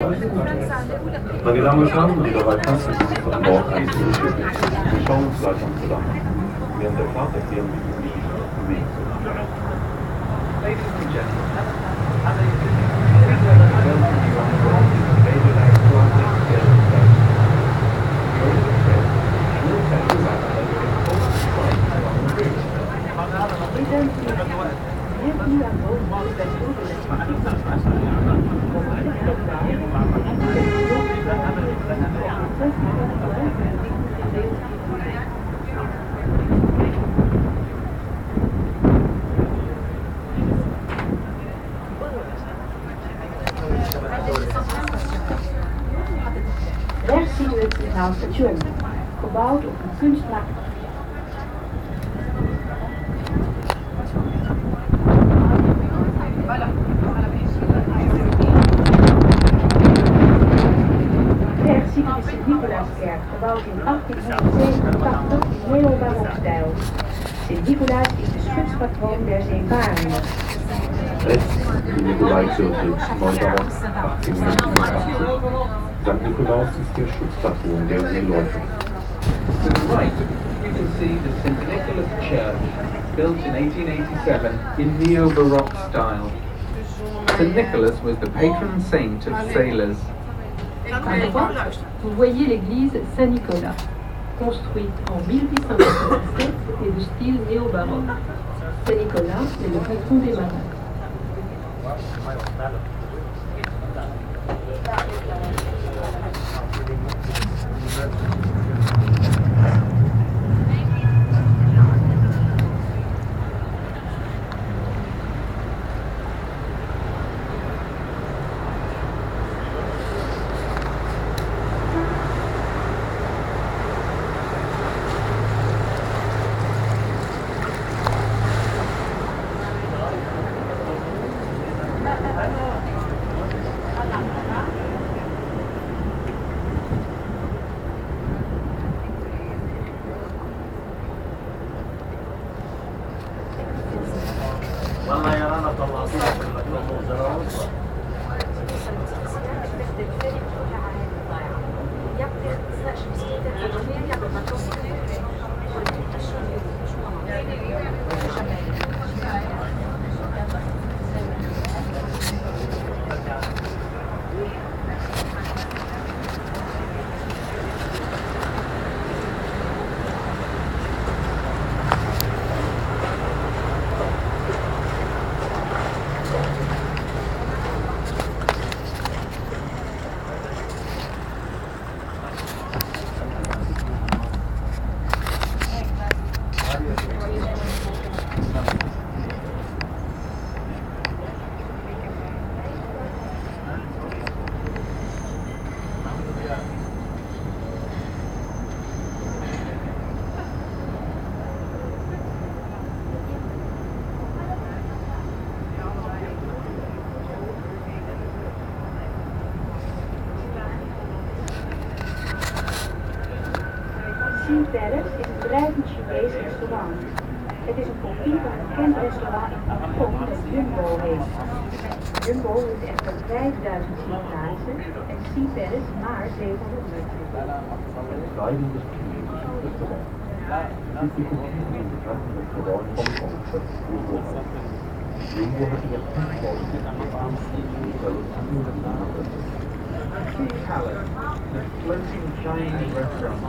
Meine Damen und Herren, unser Wahlkampf ist an Bord eines Schiffes. Wir schauen uns gleich Amsterdam an. Während der Fahrt erklären wir Ihnen die Weg zu uns. Ladies and gentlemen, as a welcome you on board this major Atlantic Sailing Boat. During the trip, we will tell you about the most important sights along the route. Bienvenue à bord du bateau de Rechts zien we het Centraal Station, gebouwd op een kunstmatig. Rechts zien we de Sint-Nicolaaskerk, gebouwd in 1887 in neo-barokstijl. Sint-Nicolaas is de schutspatroon der zeevarenden. Rechts die Nikolaikirche, Neubau 1887. St. Nikolaus ist der Schutzpatron der Seeläufer. To the right, you can see the St. Nicholas Church, built in 1887 in neo-Baroque style. St. Nicholas was the patron saint of sailors. À droite, vous voyez l'église Saint-Nicolas, construite en 1887 et de style néo-baroque. Saint-Nicolas est le patron des marins. Sea Palace is een bedrijvend Chinees restaurant. Het is een kopie van een bekend restaurant in Hongkong dat Jumbo heet. Jumbo heeft echter 5000 zitplaatsen en Sea Palace maar 700. Reinigen des chinesischen Restaurants. Ist die Kopie von dem bekannten Restaurant in Hongkong, das Jumbo heißt. Jumbo hat in der Sea Palace, the floating Chinese restaurant,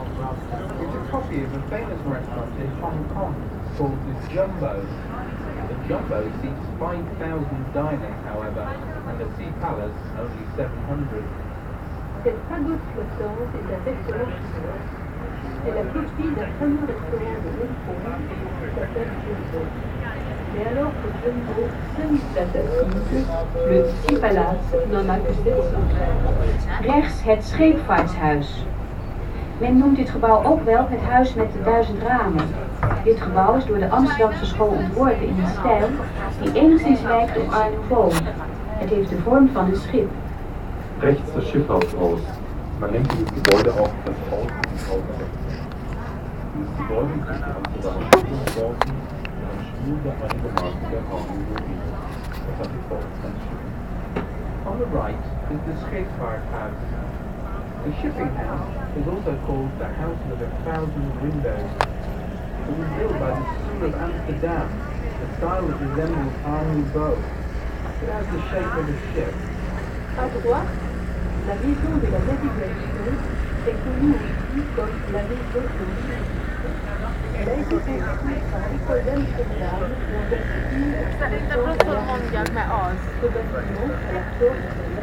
is a copy of a famous restaurant in Hong Kong called the Jumbo. The Jumbo seats 5,000 diners, however, and the Sea Palace only 700. Cette pagode flottante est un restaurant chinois. C'est la copie d'un fameux restaurant de Hong Kong qui s'appelle Jumbo. Mais alors que Jumbo s'installe assise, le Sea Palace n'en a que 700. Rechts het scheepvaartshuis. Men noemt dit gebouw ook wel het huis met de 1000 ramen. Dit gebouw is door de Amsterdamse school ontworpen in een stijl die enigszins lijkt op Art Nouveau. Het heeft de vorm van een schip. Rechts das Schifffahrtshaus. Man nennt dieses Gebäude auch das Haus des Hauptsächs. Dieses Gebäude ist durch die Amsterdamer Schule entworfen und ein Stil, der einigermaßen der Erfahrung überwiegt. Das hat die Form eines Schiffes. On the right is the scheepvaarthuis. The shipping house is also called the House with 1,000 Windows. It was built by the Sul of Amsterdam, a style that resembles Art Nouveau. It has the shape of a ship. À droite, la maison de la navigation est connue aussi comme la maison de l'île. Elle a été construite par l'école d'Amsterdam en vertu Szerintem rosszul mondják, mert az. ce bâtiment à la forme de la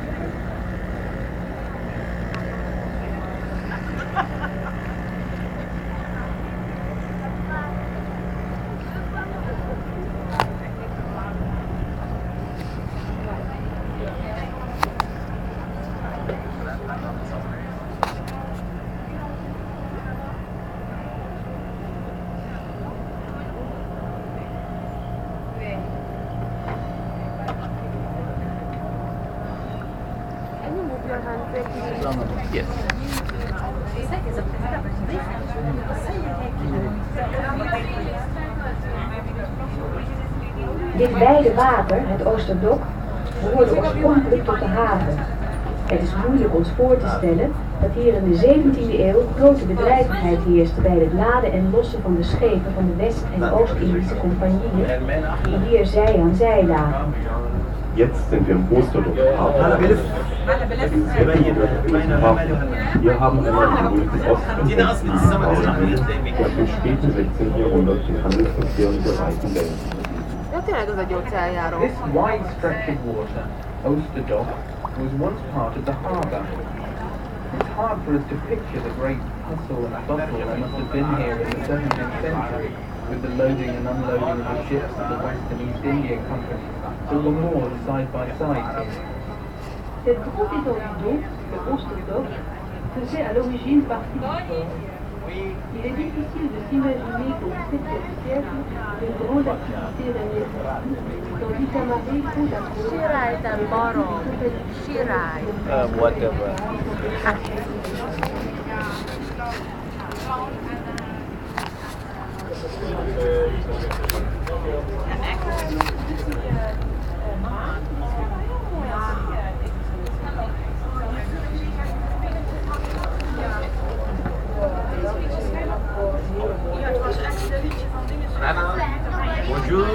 Can you move your hand there, please? Yes. Dit wijde water, het Oosterdok, behoorde oorspronkelijk tot de haven. Het is moeilijk ons voor te stellen dat hier in de 17e eeuw grote bedrijvigheid heerste bij het laden en lossen van de schepen van de West- en Oost-Indische compagnieën, die hier zij aan zij lagen. Jetzt sind wir im Osterdorf. Wir haben einmal den berühmten Osten, der im späten 16. Jahrhundert den Handelsverkehr in bereichen Welt. Ja, tényleg az egy óceánjáró. This wide stretch of water, Oosterdok, was once part of the harbour. It's hard for us to picture the great hustle and bustle that must have been here in the 17th century with the loading and unloading of the ships of the West and East India Company that were moored side by side here. Cette grande étendue d'eau, le Oosterdok, faisait à l'origine partie du port. Il est difficile de s'imaginer qu'au XVIIe siècle, une grande activité régnait ici, tandis qu'à marée, côte à côte, Sirály, te barom. Sirály. Whatever. Bonjour.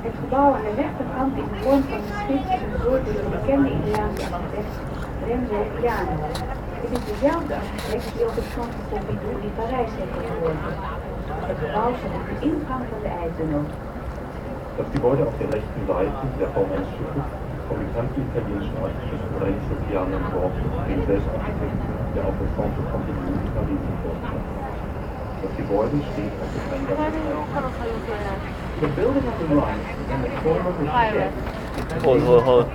Het gebouw aan de rechterkant in de vorm van een spits is ontworpen door de bekende Italiaanse architect Renzo Piano. Het is dezelfde architect die ook het Centre Pompidou in Parijs heeft ontworpen. Het gebouw staat op de ingang van de IJtunnel. Das Gebäude auf der rechten Seite, der Baumannsstücke, vom bekannten italienischen Architekten Renzo Piano entworfen, dem Selbstarchitekten, der auch das Centre Pompidou in Paris entworfen hat. Das Gebäude steht auf dem Eingang des Hauses. The building on the right in the form of a ship, Hold.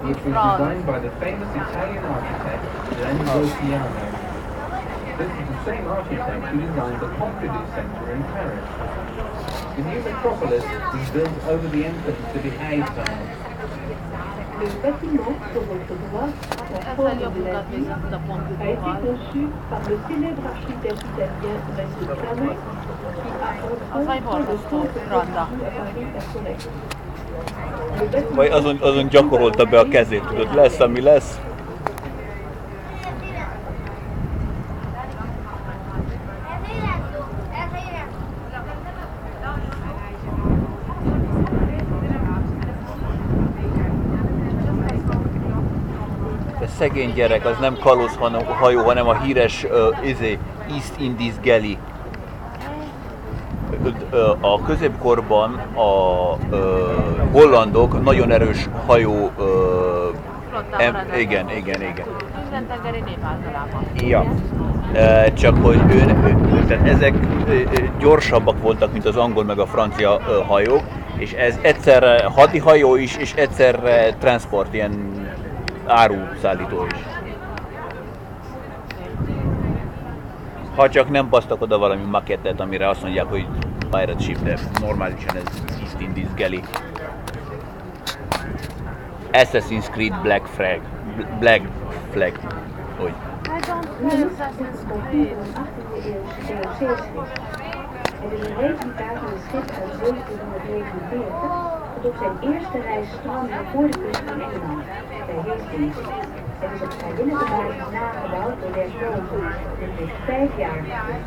which was designed by the famous Italian architect Renzo Piano. This is the same architect who designed the Pompidou Center in Paris. The new metropolis was built over the entrance to the Tunnel. Le bâtiment sur votre droite, en forme de la ville, a été conçu par le célèbre architecte italien Renzo Piano, qui a entre autres le centre Randa. à Paris à son actif. Le bâtiment Vagy azon gyakorolta be a kezét, tudod, lesz ami lesz. De szegény gyerek, az nem kalóz, hanem hajó, hanem a híres East Indies Galley. A középkorban a hollandok nagyon erős hajó flottában Igen. Minden tengeri nép általában. Ja. Csak hogy tehát ezek gyorsabbak voltak, mint az angol meg a francia hajók, és ez egyszerre hadihajó is, és egyszerre transport, ilyen áruszállító is. Ha csak nem basztak oda valami makettet, amire azt mondják, hogy pirate ship, de normálisan ez East Indies galley. Assassin's Creed Black Flag. Úgy. I don't play Assassin's Creed. Het is een replica van een schip uit 1749 dat op zijn eerste reis strandde voor de kust van Engeland, bij Hastings. Het is op vrijwillige basis nagebouwd door werklozen. Dit heeft 5 jaar geduurd.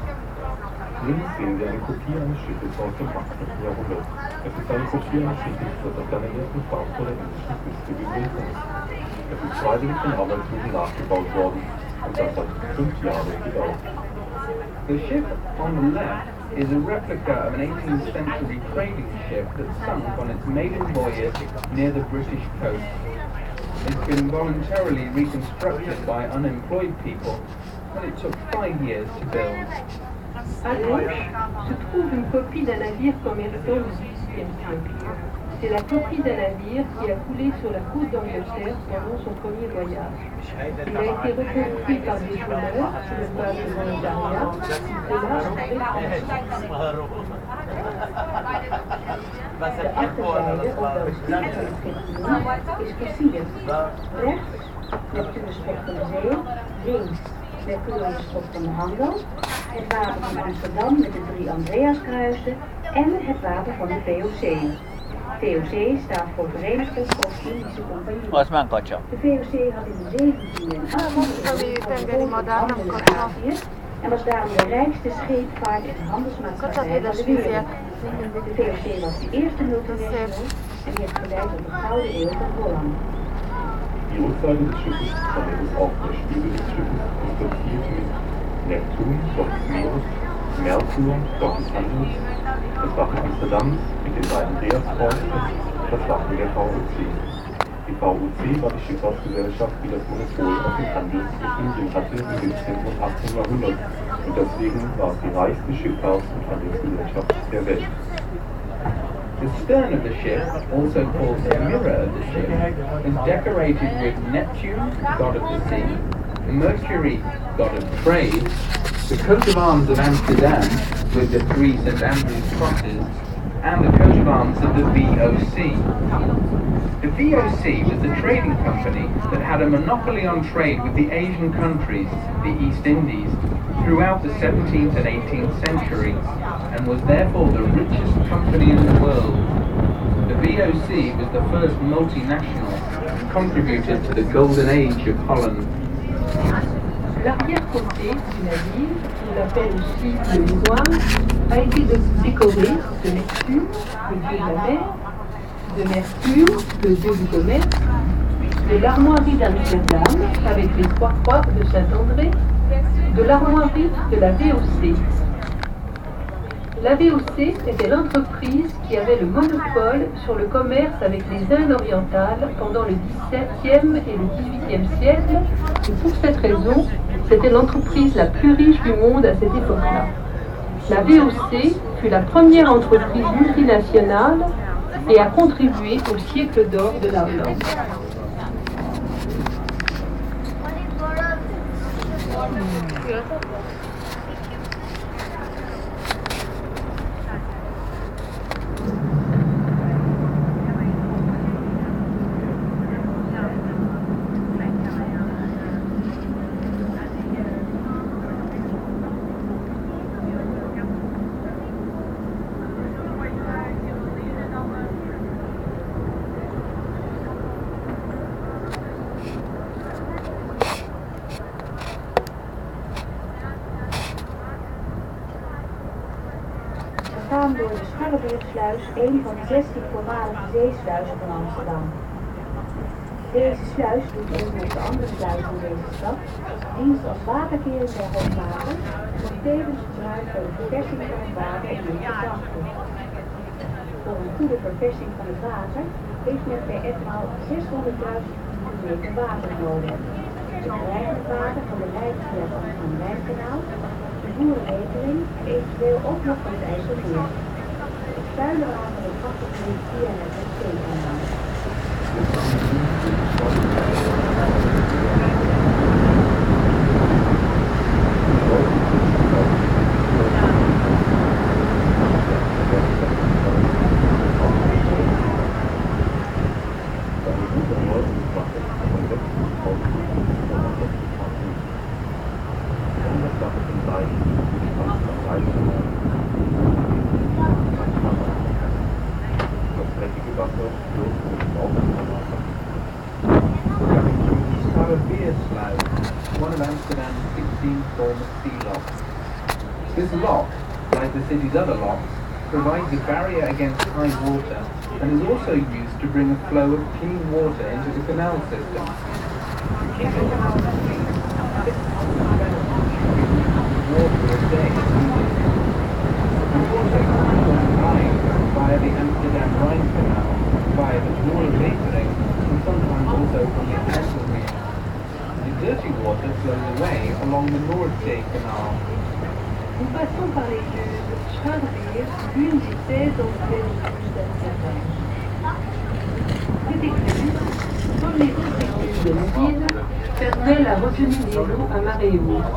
Links sehen wir eine Kopie eines Schiffes aus dem 18. Jahrhundert. Es ist eine Kopie eines Schiffes, das auf seiner ersten Fahrt vor der englischen Küste gesunken ist. Es ist freiwillig von Arbeitslosen nachgebaut worden und das hat 5 Jahre gedauert. The ship on the left is a replica of an 18th century trading ship that sunk on its maiden voyage near the British coast. It's been voluntarily reconstructed by unemployed people, and it took 5 years to build. À gauche se trouve une copie d'un navire commerçant du XVIIIe siècle. C'est la copie d'un navire qui a coulé sur la côte d'Angleterre pendant son premier voyage. Il a été reconstruit par des joueurs sur le base de volontariat qui cela en fait De achterzijde of wel stiefschrift is versierd. Rechts Neptunusschot van de zee, links Neptunusschot van de handel, het wapen van Amsterdam met de 3 Andreaskruisen en het wapen van de VOC. VOC staat voor Verenigde Oost-Indische Compagnie. Az már kacsa. De VOC had in de 17e en 18e eeuw handel in Azië en was daarom de rijkste scheepvaart- en handelsmaatschappij van de wereld. De VOC was de eerste multinational en heeft geleid tot de Gouden Eeuw van Holland. Die Rückseite des Schiffes, damit ist auch der Spiegel des Schiffes, ist dotiert mit Neptun, Gott des Meeres, Merkur, Gott des Handels, das Wappen Amsterdams mit den beiden Andreaskreuzen, das Wappen der VOC. Die VOC war die Schifffahrtsgesellschaft, die das Monopol auf den Handel mit Indien hatte im 17. und 18. Jahrhundert und deswegen war es die reichste Schifffahrts- und Handelsgesellschaft der Welt. The stern of the ship, also called the mirror of the ship, is decorated with Neptune, god of the sea, Mercury, god of trade, the coat of arms of Amsterdam with the 3 St. Andrew's crosses, and the coat of arms of the VOC. The VOC was the trading company that had a monopoly on trade with the Asian countries, the East Indies, throughout the 17th and 18th centuries, and was therefore the richest company in the world. The VOC was the first multinational and contributed to the golden age of Holland. L'arrière-côté du navire, qu'on appelle aussi le miroir, a été décoré de Neptune, le dieu de la mer, de Mercure, le dieu du commerce, de l'armoirie d'Amsterdam avec les 3 croix de Saint-André, de l'armoirie de la VOC. La VOC était l'entreprise qui avait le monopole sur le commerce avec les Indes orientales pendant le XVIIe et le XVIIIe siècle, et pour cette raison, c'était l'entreprise la plus riche du monde à cette époque-là. La VOC fut la première entreprise multinationale et a contribué au siècle d'or de la Hollande. Door de Scharrebeersluis, een van de 16 voormalige zeesluizen van Amsterdam. Deze sluis doet ook met de andere sluizen in deze stad dienst als waterkering bij hoogwater, maar tevens gebruikt voor de verversing van het water in de grachten. Voor een goede verversing van het water heeft men per etmaal 600.000 meter water nodig. Het drijvend water van de leiding via het Amsterdam-Rijnkanaal, de boerenregeling en eventueel ook nog van het IJsselmeer. Het vuile water wordt afgevloeid via het Westzeekanaal. One of Amsterdam's 16 former sea locks. This lock, like the city's other locks, provides a barrier against high water and is also used to bring a flow of clean water into the canal system. To keep the canal clean, 600 water a day is needed. The water comes from Rhine via the Amsterdam Rhine Canal, via the Ruhr-Levering, and sometimes also from the IJsselmeer. Dirty water flows away along the Noordzee Canal. Nous passons par l'écluse Schwarzmeer, l'une des 16 anciennes écluses d'Amsterdam. Cette écluse, comme les autres écluses de la ville, permet la retenue des eaux à marée haute.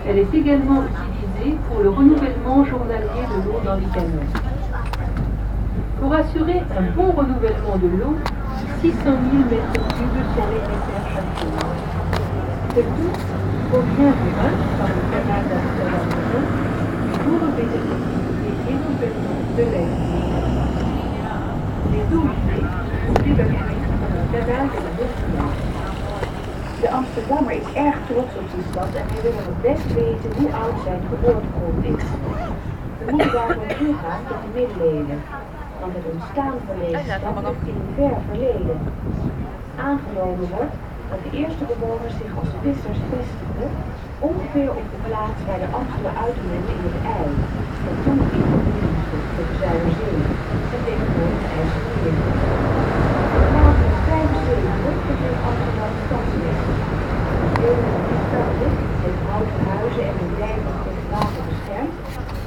Elle est également utilisée pour le renouvellement journalier de l'eau dans les canaux. Pour assurer un bon renouvellement de l'eau, 600 000 mètres cubes sont nécessaires chaque jour. Ce tout provient du Rhin par le canal d'Amsterdam du Ruhr-Levering et éventuellement de l'Est. Les eaux usées sont évacuées par le canal de la Noordzee. De Amsterdammer is erg trots op die stad en hij wil het best weten hoe oud zijn geboortegrond is. We moeten daarvoor teruggaan tot de middeleeuwen, want het ontstaan van deze stad ligt in een ver verleden. Aangenomen wordt dat de eerste bewoners zich als vissers vestigden, ongeveer op de plaats waar de Amstel uitmondde in het IJ, dat toen in de Zuiderzee, en tegenwoordig het IJsselmeer. In 1275 begint Amsterdam stadsrecht. Delen van die stadrecht, met houten huizen en een dijk dat tegen water beschermd,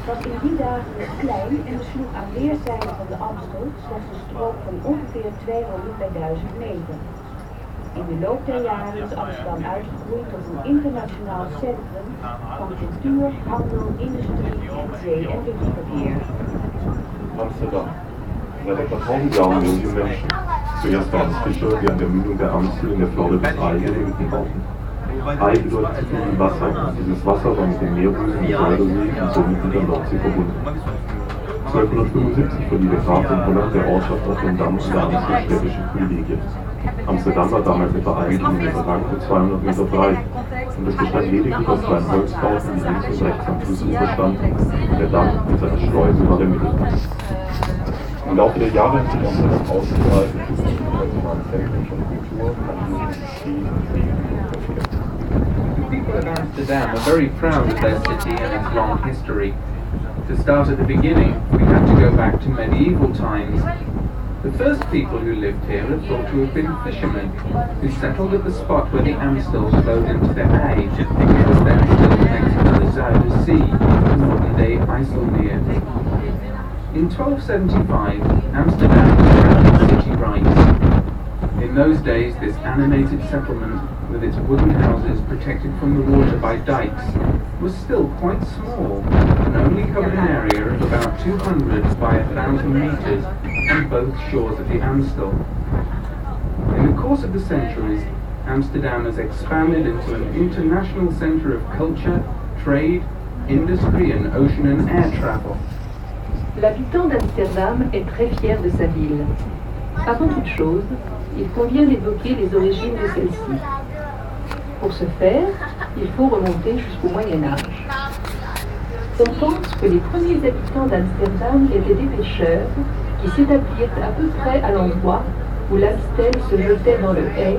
was in die dagen nog klein en besloeg aan weerszijden van de Amstel slechts een strook van ongeveer 200 bij 1000 meter. In de loop der jaren is Amsterdam uitgegroeid tot een internationaal centrum van cultuur, handel, industrie, zee- en luchtverkeer. Amsterdam. Seit etwa 1000 Jahren leben die Menschen. Zuerst waren es Fischer, die an der Mündung der Amstel in der Floride bis Ei lebten bauten. Ei bedeutet zu viel Wasser. Dieses Wasser war mit dem Meerbusen im Zuiderzee und somit mit der Nordsee verbunden. 1275 verlieh der Graf von Holland der Ortschaft auf den Damm und der Amstel städtische Privilegien. Amsterdam war damals etwa 1 Kilometer lang und 200 Meter breit und es bestand lediglich aus kleinen Holzbauten, die links und rechts am Flussufer standen, und der Damm mit seiner Schleuse war der Mittelpunkt. Im Laufe der Jahre hat sich Amsterdam ausgebreitet und zum internationalen Zentrum von Kultur, Handel, Industrie, Frieden und Verkehr. The people of Amsterdam are very proud of their city and its long history. To start at the beginning, we have to go back to medieval times. The first people who lived here are thought to have been fishermen, who settled at the spot where the Amstel flowed into the IJ, which was then still connected to the Zuiderzee, the modern-day IJsselmeer. In 1275, Amsterdam was granted city rights. In those days, this animated settlement, with its wooden houses protected from the water by dikes, was still quite small and only covered an area of about 200 by 1,000 meters on both shores of the Amstel. In the course of the centuries, Amsterdam has expanded into an international center of culture, trade, industry and ocean and air travel. L'habitant d'Amsterdam est très fier de sa ville. Avant toute chose, il convient d'évoquer les origines de celle-ci. Pour ce faire, il faut remonter jusqu'au Moyen Âge. On pense que les premiers habitants d'Amsterdam étaient des pêcheurs qui s'établirent à peu près à l'endroit où l'Amstel se jetait dans le IJ,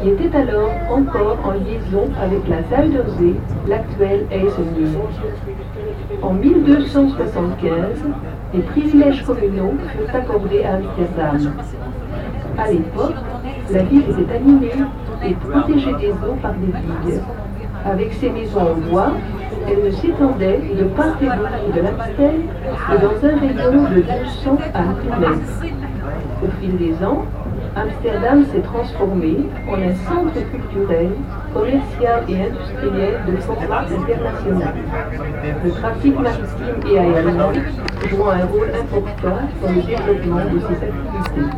qui était alors encore en liaison avec la Zuiderzee, l'actuel IJsselmeer. En 1275, des privilèges communaux furent accordés à Amsterdam. À l'époque, La ville était animée et protégée des eaux par des digues. Avec ses maisons en bois, elle ne s'étendait de part et d'autre de l'Amstel que dans un rayon de 200 à 1000 mètres. Au fil des ans, Amsterdam s'est transformé en un centre culturel, commercial et industriel de format international. Le trafic maritime et aérien jouant un rôle important dans le développement de ces activités.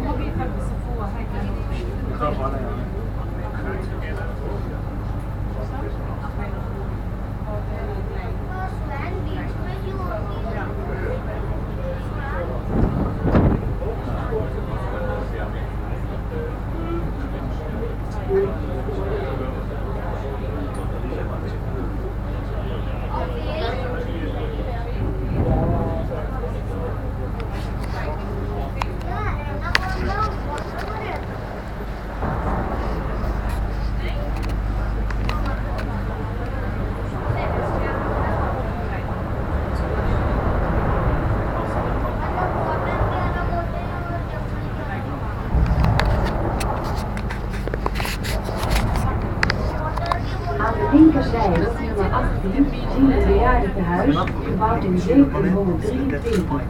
Linkerzijde op nummer 18 zien we het bejaardentehuis, gebouwd in 1723.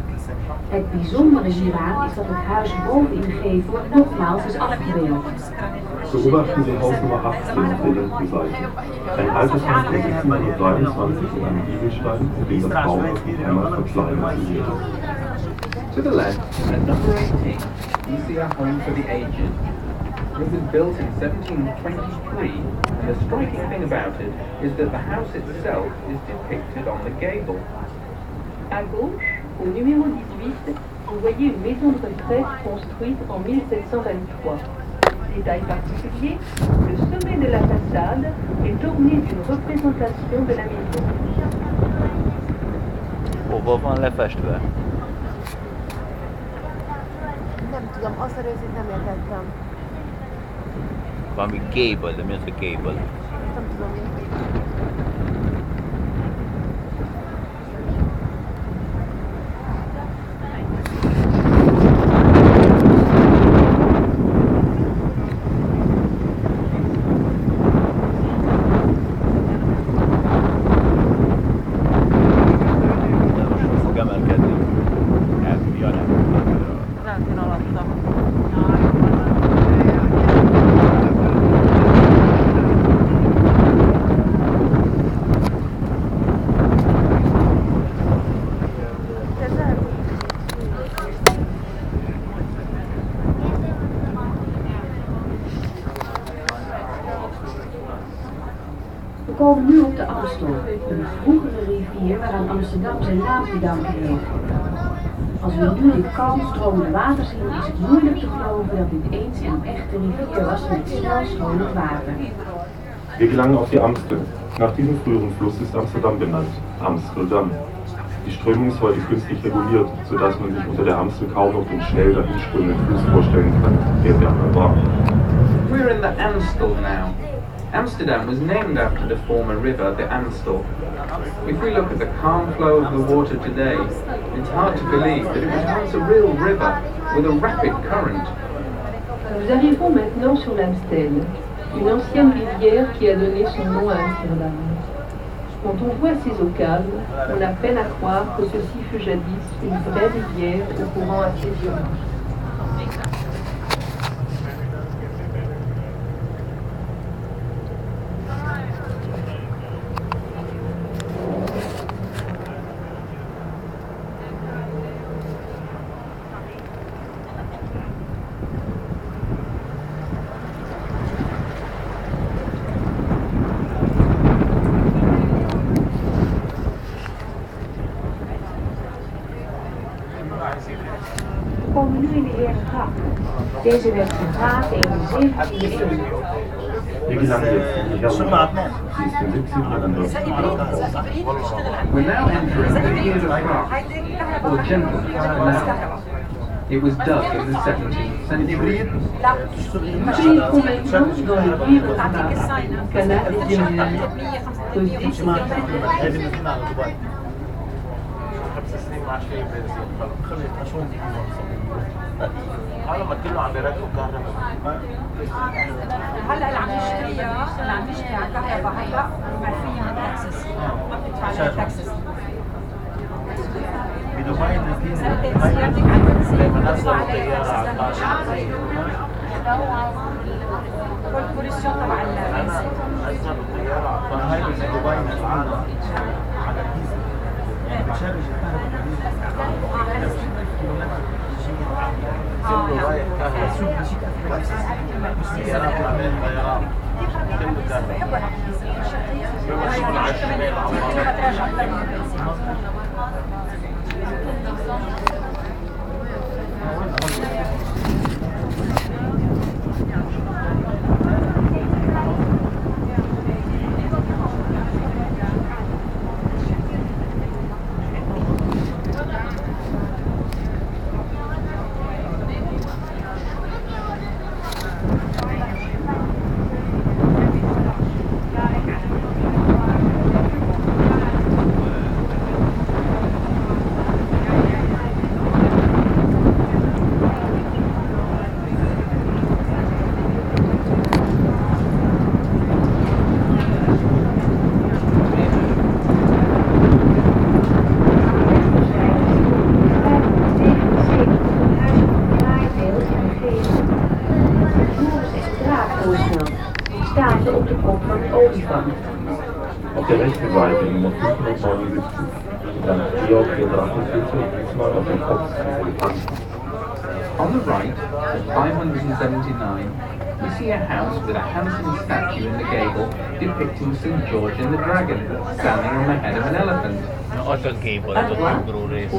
Het bijzondere hieraan is dat het huis boven in de gevel nogmaals is afgebeeld. Beobachten Sie Haus Nummer 18 auf der linken Seite. Ein altes Haus von 1723 in einem Giebelstein, in dem das Bauwerk noch einmal verkleinert wurde. To the left, at number 18, you see a home for the aged. It was built in 1723, and the striking thing about it is that the house itself is depicted on the gable. À gauche, au numéro 18, vous voyez une maison de retraite construite en 1723. Détail particulier, le sommet de la façade est orné d'une représentation de la maison. Hova van lefestve? Nem tudom, azt a részét nem értettem. Valami gable, de mi az a gable? Nem tudom mi. Rántén alatta. We komen nu op de Amstel, een vroegere rivier waaraan Amsterdam zijn naam te danken heeft. Als we nu dit kalm stromende water zien, is het moeilijk te geloven dat dit eens een echte rivier was met snel stromend water. Wir gelangen auf die Amstel. Nach diesem früheren Fluss ist Amsterdam benannt, Amsterdam. Die Strömung ist heute künstlich reguliert, sodass man sich unter der Amstel kaum noch den schnell dahinströmenden Fluss vorstellen kann, der sie einmal war. We're in the Amstel now. Amsterdam was named after the former river, the Amstel. If we look at the calm flow of the water today, it's hard to believe that it was once a real river with a rapid current. Nous arrivons maintenant sur l'Amstel, une ancienne rivière qui a donné son nom à Amsterdam. Quand on voit ces eaux calmes, on a peine à croire que ceci fut jadis une vraie rivière au courant assez violent. We komen nu in de Herengracht. Deze werd gegraven in de 17e eeuw. Wir gelangen jetzt in die Herrengracht. Sie ist im 17. Jahrhundert gebaut. We're now entering the Herengracht, or Gentle Canal. It was dug in the 17th century. Nous pénétrons maintenant dans le Herengracht, canal des Émiles, aussi Ik heb 16 maart 42 geleefd. هلا اللي عم يشتريها اللي عم يشتري على الكهرباء هلا مرفية عن تاكسس ما بتدفع عليها تاكسس بدبي نازلين سيارتك عم تدفع عليها كوربوريسيون تبع البنزين أصلا الطيارة فهاي من دبي نازلين على الجيزة يعني بتشارج كله رايح كهرباء سيارات عمال طيران كله كهرباء بمشون على الشمال Auf der rechten Seite die Motiven und Maulwürste. Und dann Georg der Drachenflüsse und diesmal auf dem Kopf des Elefanten. On the right, at 579, we see a house with a handsome statue in the gable depicting St. George and the Dragon standing on the head of an elephant. Az a gable, az a túlgró rész.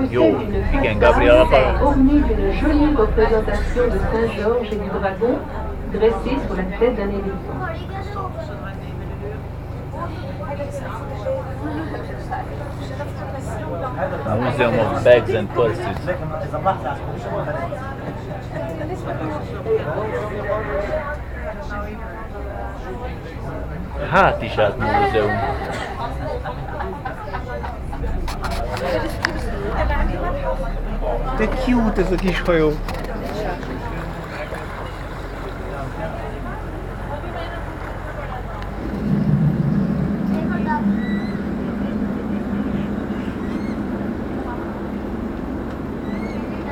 Jó, igen, Gabriel akar. Orné d'une jolie représentation de Saint-Georges et du dragon dressé sur la tête d'un éléphant. A Museum of Bags and Purses. Hátizsák múzeum. De cute ez a kis hajó.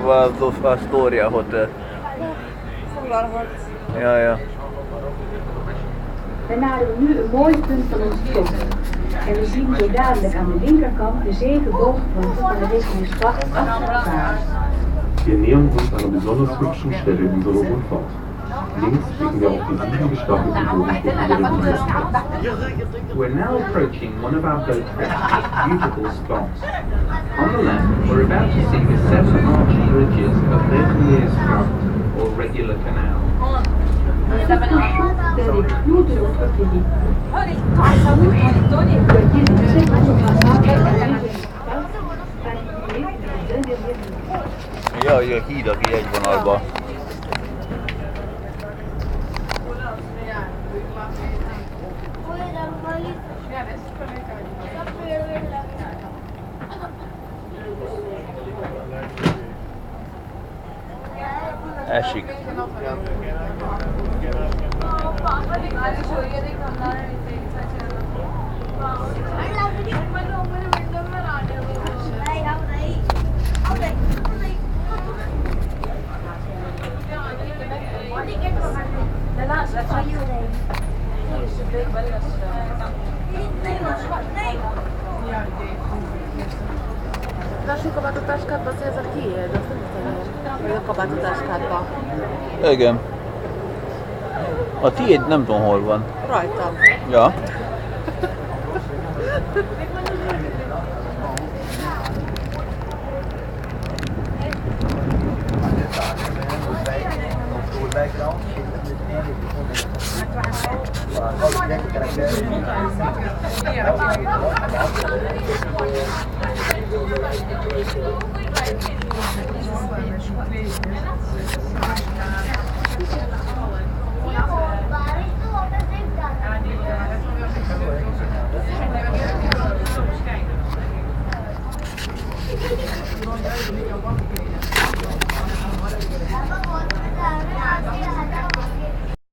Waldorf Astoria Hotel. Ja, ja. We naderen nu een mooi punt van onze tocht. En we zien zo dadelijk aan de linkerkant de 7 bovenpunten van de Regeningsgracht achter elkaar. Wir nähern uns einer besonders hübschen Stelle dieser Rundfahrt. Links blicken wir auf die 7 gestaffelten Bogenbrücken der Regenbogen. We're now approaching one of our boat trips' beautiful spots. On the left, we're about to see the 7 arched bridges of Regeningsgracht, or regular canal. C'est un des plus hauts de notre pays. Voyez les très grands façades d'un derrière l'autre. Ja, a híd, aki egy vonalba. Esik. Nasz kabátotáskádba az ez a tiéd, azt nem hiszem, hogy a kabátotáskádba. Igen. A tiéd nem tudom hol van. Rajtam. Ja.